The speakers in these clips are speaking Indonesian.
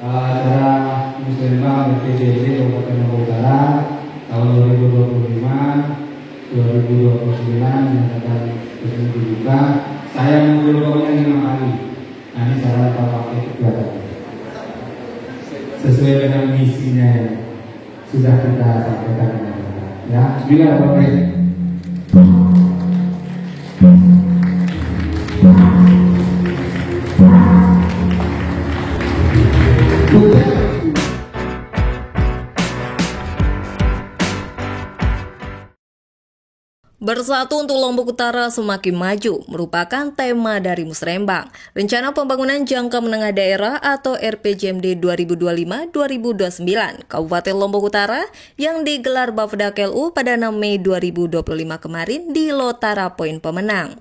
acara Muslimbang RPJMD Kabupaten Lombok Utara tahun 2025-2029 yang akan dibuka. Saya mengumpulkannya 5 kali. Nah, ini cara pakai kegiatan sesuai dengan misinya yang sudah kita sampaikan. Ya, bismillah Bapak. Bersatu untuk Lombok Utara semakin maju merupakan tema dari Musrembang, Rencana Pembangunan Jangka Menengah Daerah atau RPJMD 2025-2029 Kabupaten Lombok Utara yang digelar Bapeda KLU pada 6 Mei 2025 kemarin di Lotara Poin Pemenang.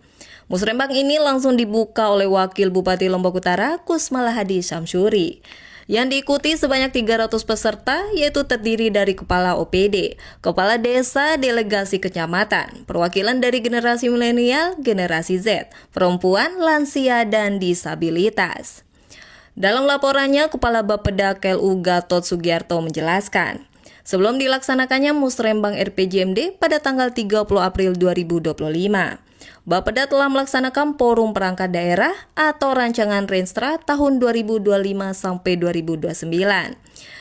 Musrembang ini langsung dibuka oleh Wakil Bupati Lombok Utara Kusmalahadi Syamsuri. Yang diikuti sebanyak 300 peserta, yaitu terdiri dari Kepala OPD, Kepala Desa, Delegasi Kecamatan, perwakilan dari generasi milenial, generasi Z, perempuan, lansia, dan disabilitas. Dalam laporannya, Kepala Bapeda KLU Gatot Sugiarto menjelaskan, sebelum dilaksanakannya Musrembang RPJMD pada tanggal 30 April 2025, Bapeda telah melaksanakan Forum Perangkat Daerah atau Rancangan Renstra tahun 2025 sampai 2029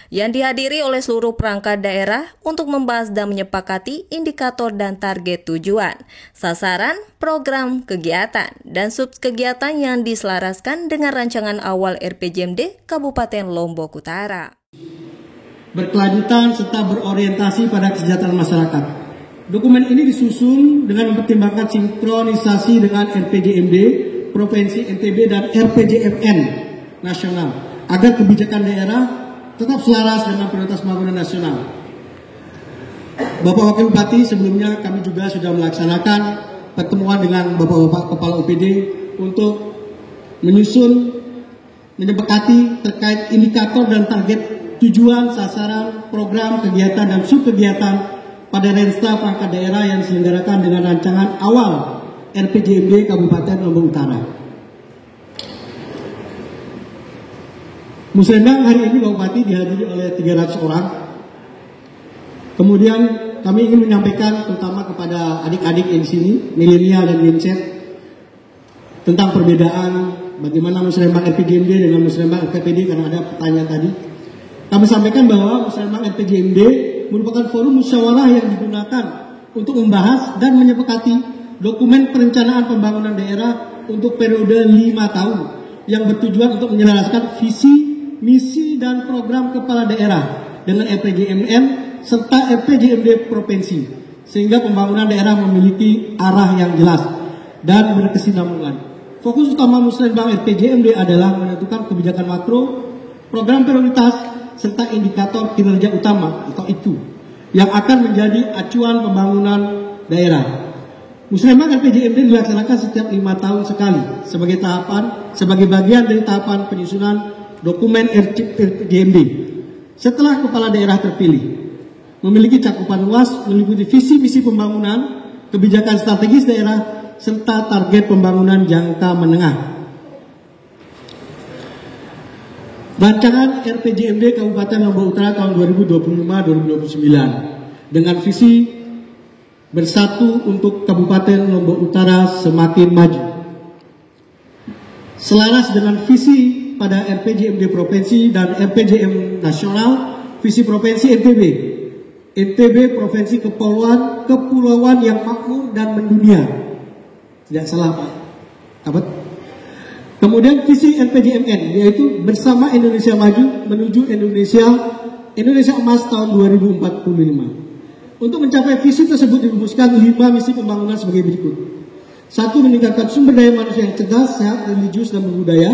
yang dihadiri oleh seluruh perangkat daerah untuk membahas dan menyepakati indikator dan target tujuan, sasaran, program, kegiatan, dan subkegiatan yang diselaraskan dengan rancangan awal RPJMD Kabupaten Lombok Utara. Berkelanjutan serta berorientasi pada kesejahteraan masyarakat. Dokumen ini disusun dengan mempertimbangkan sinkronisasi dengan RPJMD, Provinsi NTB, dan RPJMN nasional, agar kebijakan daerah tetap selaras dengan prioritas pembangunan nasional. Bapak Wakil Bupati, sebelumnya kami juga sudah melaksanakan pertemuan dengan Bapak-Bapak Kepala OPD untuk menyusun, menyepakati terkait indikator dan target tujuan, sasaran, program, kegiatan, dan subkegiatan pada Renstra perangkat daerah yang diselenggarakan dengan rancangan awal RPJMD Kabupaten Lombok Utara. Musrembang hari ini Bapak Bupati dihadiri oleh 300 orang. Kemudian kami ingin menyampaikan terutama kepada adik-adik di sini, milenial dan Gen Z, tentang perbedaan bagaimana Musrembang RPJMD dengan Musrembang RKPD, karena ada pertanyaan tadi. Kami sampaikan bahwa Musrembang RPJMD merupakan forum musyawarah yang digunakan untuk membahas dan menyepakati dokumen perencanaan pembangunan daerah untuk periode 5 tahun yang bertujuan untuk menyelaraskan visi, misi, dan program kepala daerah dengan RPJMN serta RPJMD provinsi, sehingga pembangunan daerah memiliki arah yang jelas dan berkesinambungan. Fokus utama Musrembang RPJMD adalah menentukan kebijakan makro, program prioritas, serta indikator kinerja utama atau itu yang akan menjadi acuan pembangunan daerah. Musrembang RPJMD dilaksanakan setiap 5 tahun sekali sebagai bagian dari tahapan penyusunan dokumen RPJMD. Setelah kepala daerah terpilih, memiliki cakupan luas meliputi visi misi pembangunan, kebijakan strategis daerah, serta target pembangunan jangka menengah. Rancangan RPJMD Kabupaten Lombok Utara tahun 2025-2029 dengan visi bersatu untuk Kabupaten Lombok Utara semakin maju. Selaras dengan visi pada RPJMD Provinsi dan RPJM Nasional, visi Provinsi NTB. NTB Provinsi Kepulauan yang makmur dan mendunia. Tidak salah Pak. Apa? Kemudian visi RPJMN, yaitu bersama Indonesia Maju menuju Indonesia Emas tahun 2045. Untuk mencapai visi tersebut dirumuskan 5 misi pembangunan sebagai berikut. 1. Meningkatkan sumber daya manusia yang cerdas, sehat, religius, dan berbudaya.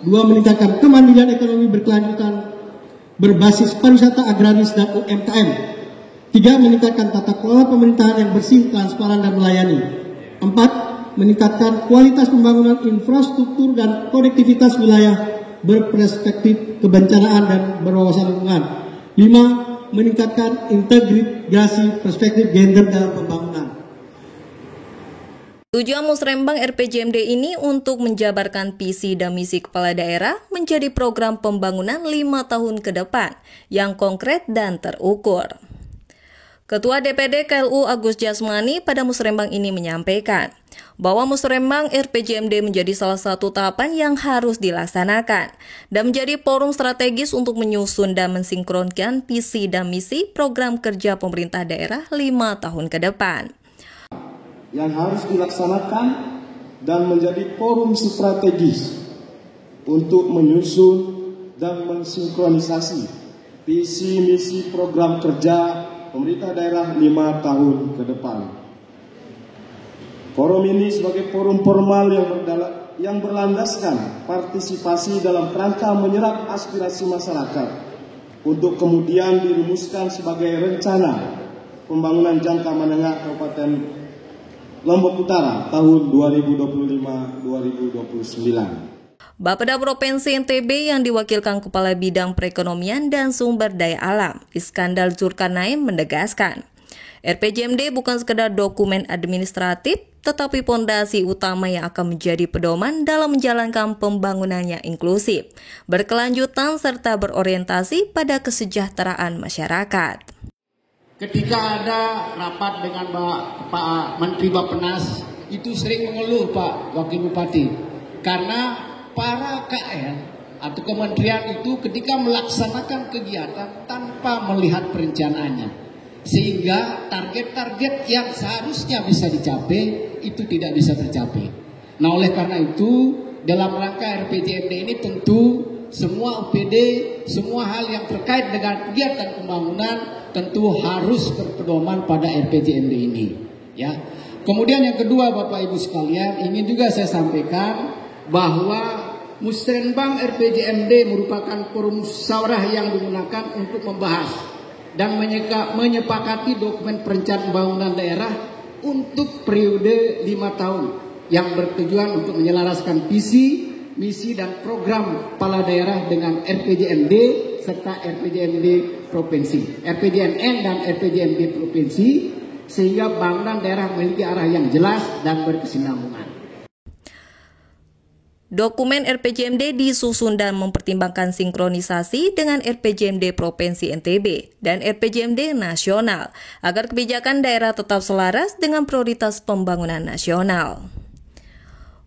2. Meningkatkan kemandirian ekonomi berkelanjutan berbasis pariwisata agraris dan UMKM. 3. Meningkatkan tata kelola pemerintahan yang bersih, transparan, dan melayani. 4. Meningkatkan kualitas pembangunan infrastruktur dan konektivitas wilayah berperspektif kebencanaan dan berwawasan lingkungan. 5. Meningkatkan integrasi perspektif gender dalam pembangunan. Tujuan Musrembang RPJMD ini untuk menjabarkan visi dan misi kepala daerah menjadi program pembangunan 5 tahun ke depan yang konkret dan terukur. Ketua DPD KLU Agus Jasmani pada Musrembang ini menyampaikan bahwa Musrembang RPJMD menjadi salah satu tahapan yang harus dilaksanakan dan menjadi forum strategis untuk menyusun dan mensinkronkan visi dan misi program kerja pemerintah daerah 5 tahun ke depan. Yang harus dilaksanakan dan menjadi forum strategis untuk menyusun dan mensinkronisasi visi misi program kerja pemerintah daerah 5 tahun ke depan. Forum ini sebagai forum formal yang berlandaskan partisipasi dalam kerangka menyerap aspirasi masyarakat untuk kemudian dirumuskan sebagai rencana pembangunan jangka menengah Kabupaten Lombok Utara tahun 2025-2029. Bapeda Provinsi NTB yang diwakilkan Kepala Bidang Perekonomian dan Sumber Daya Alam, Iskandar Zulkarnain menegaskan, RPJMD bukan sekedar dokumen administratif, tetapi pondasi utama yang akan menjadi pedoman dalam menjalankan pembangunannya inklusif, berkelanjutan serta berorientasi pada kesejahteraan masyarakat. Ketika ada rapat dengan Pak Menteri Bappenas, itu sering mengeluh Pak Wakil Bupati, karena para KL atau kementerian itu ketika melaksanakan kegiatan tanpa melihat perencanaannya, sehingga target-target yang seharusnya bisa dicapai itu tidak bisa tercapai. Nah, oleh karena itu dalam rangka RPJMD ini tentu semua OPD, semua hal yang terkait dengan kegiatan pembangunan tentu harus berpedoman pada RPJMD ini, ya. Kemudian yang kedua, Bapak Ibu sekalian, ingin juga saya sampaikan bahwa Musrembang RPJMD merupakan forum musyawarah yang digunakan untuk membahas dan menyepakati dokumen perencanaan pembangunan daerah untuk periode 5 tahun yang bertujuan untuk menyelaraskan visi, misi dan program kepala daerah dengan RPJMD serta RPJMD provinsi, RPJMN dan RPJMD provinsi, sehingga pembangunan daerah memiliki arah yang jelas dan berkesinambungan. Dokumen RPJMD disusun dan mempertimbangkan sinkronisasi dengan RPJMD Provinsi NTB dan RPJMD nasional agar kebijakan daerah tetap selaras dengan prioritas pembangunan nasional.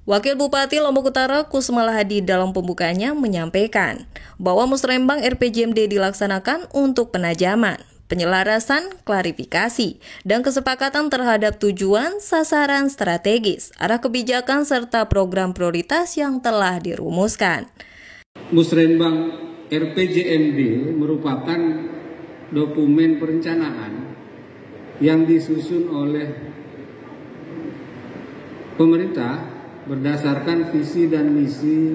Wakil Bupati Lombok Utara Kusmala Hadi dalam pembukaannya menyampaikan bahwa Musrembang RPJMD dilaksanakan untuk penajaman, penyelarasan, klarifikasi, dan kesepakatan terhadap tujuan, sasaran strategis, arah kebijakan, serta program prioritas yang telah dirumuskan. Musrembang RPJMD merupakan dokumen perencanaan yang disusun oleh pemerintah berdasarkan visi dan misi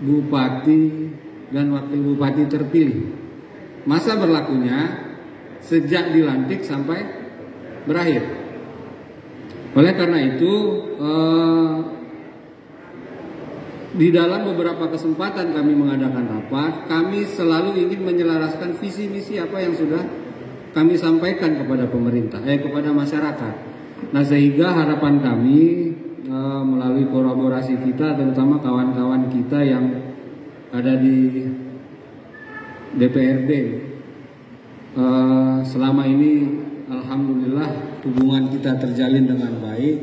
bupati dan wakil bupati terpilih. Masa berlakunya sejak dilantik sampai berakhir. Oleh karena itu, di dalam beberapa kesempatan kami mengadakan rapat, kami selalu ingin menyelaraskan visi misi apa yang sudah kami sampaikan kepada pemerintah, kepada masyarakat. Nah, sehingga harapan kami melalui kolaborasi kita, terutama kawan-kawan kita yang ada di DPRD, selama ini alhamdulillah hubungan kita terjalin dengan baik.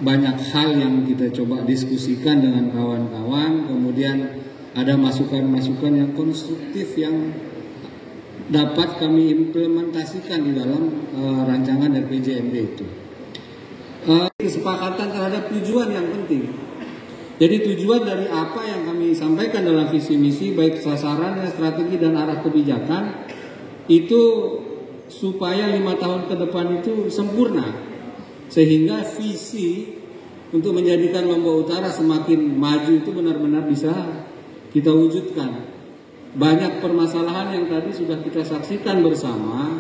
Banyak hal yang kita coba diskusikan dengan kawan-kawan, kemudian ada masukan-masukan yang konstruktif yang dapat kami implementasikan di dalam rancangan RPJMD itu. Kesepakatan terhadap tujuan yang penting. Jadi tujuan dari apa yang kami sampaikan dalam visi misi, baik sasaran, strategi dan arah kebijakan, itu supaya 5 tahun ke depan itu sempurna, sehingga visi untuk menjadikan Lombok Utara semakin maju itu benar-benar bisa kita wujudkan. Banyak permasalahan yang tadi sudah kita saksikan bersama,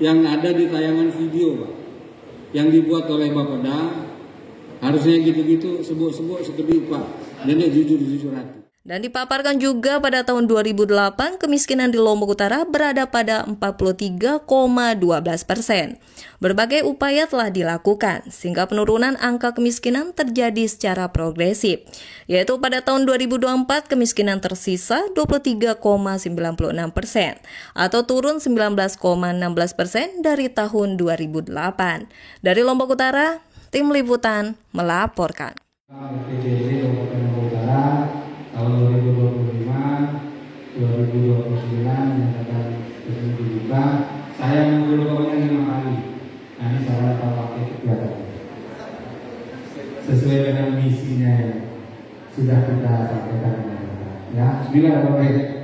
yang ada di tayangan video, Pak, yang dibuat oleh Bapeda, harusnya gitu-gitu sebut-sebut sekedip, Pak, nenek jujur-jujur hati. Dan dipaparkan juga pada tahun 2008, kemiskinan di Lombok Utara berada pada 43,12%. Berbagai upaya telah dilakukan, sehingga penurunan angka kemiskinan terjadi secara progresif. Yaitu pada tahun 2024, kemiskinan tersisa 23,96%, atau turun 19,16% dari tahun 2008. Dari Lombok Utara, tim liputan melaporkan. RPJMD Lombok Utara tahun 2025, 2029 menyatakan resmi dibuka. Saya mengunduh komitmen 5 kali. Nah, ini saya akan pakai kegiatan sesuai dengan misinya yang sudah kita sampaikan. Ya, bismillahirrahmanirrahim.